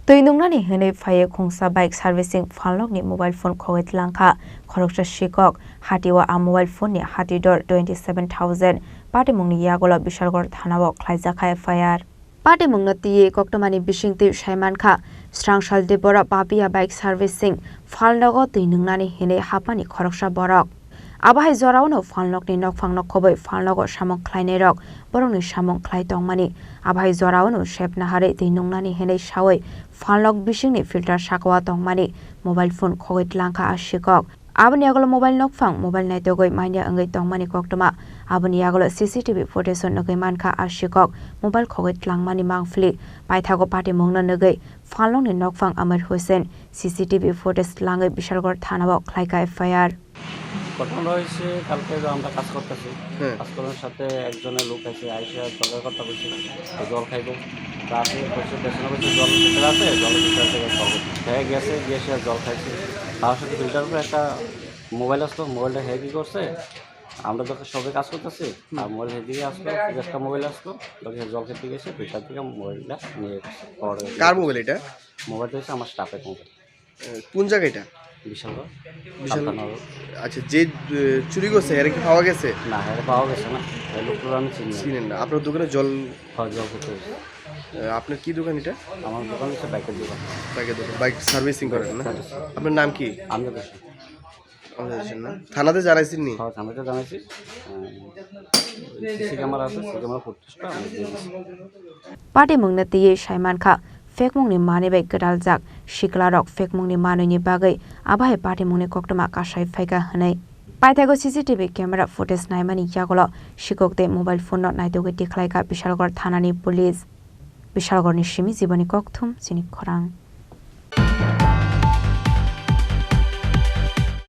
Tui Nungnani hinwi phaye Khungsa bike servicing Phalnogo mobile phone KhogwiTwlangkha Khoroksa Sikok hatiwa a mobile phone ni hatidor 27,000 patimungni yagolo bishalgor thanao khlaijakha FIR patimungna tiye koktomani bisingti saimankha strangshal debora babia bike servicing Phalnogo tui Nungnani hinwi hapani Khoroksa borok Abahai Zorauno Phalnogo ni nokphang nokhoboi Phalnogo samong khlainai rok borongni samong khlai tongmani Abahai Zorauno shep nahare tui Nungnani hinwi shawoi Phalnogo bisingni filter sakwa tongmani mobile phone KhogwiTwlangkha a Sikok aboni agolo mobile nokphang mobile naitogoi mainya angai tongmani koktoma aboni agolo CCTV footage nogai mankha a Sikok mobile KhogwiTwlangmani mangfli paithago patimungna nogai Phalnogo ni nokphang Amir Hussein CCTV footage langai bishalgor thanao khlaika FIR ঘটনা হয়েছে কালকে আমরা কাজ করতেছি কাজ করার সাথে একজনের লোক আছে আইসা জলের কথা বলছে জল খাইব তা আসে বলছে পেছনে বলছে জল ভিতরে আছে জলের ভিতরে থেকে খাবো হ্যাঁ গেছে গিয়ে সে জল খাইছে তার সাথে ফিল্টার করে একটা মোবাইল আসলো মোবাইলটা হ্যাঁ কী করছে আমরা যখন সবাই কাজ করতেছি আর মোবাইল দিকে আসলো একটা মোবাইল আসলো তখন জল খেতে গেছে ফিল্টার থেকে মোবাইলটা নিয়ে গেছে কার মোবাইল এটা মোবাইলটা হচ্ছে আমার স্টাফের মোবাইল কোন জায়গা এটা বিশাল আচ্ছা যে চুরি করছে এর কি পাওয়া গেছে না এর পাওয়া গেছে না লোকগুলো আমি চিনেন না আপনার দোকানে জল জল খেতে হয়েছে আপনার কি দোকান এটা আমার দোকান হচ্ছে বাইকের দোকান বাইক সার্ভিসিং করেন না আপনার নাম কি আমি না থানাতে জানাইছেন নি হ্যাঁ থানাতে জানাইছি সিসি ক্যামেরা আছে সিসি ক্যামেরা ফুটেজটা আমি দিয়ে দিয়েছি patimungna tiye saimankha fekmungni manibai gadaljak siklarok fekmungni manoini bagai abahai patimungni koktoma kasai phaika hanai paithago CCTV camera footage naimani yagolo Sikokte mobile phone no naitogoi tikhlaika bishalgor thanani police bishalgorni simi jiboni kokthum Chini Khorang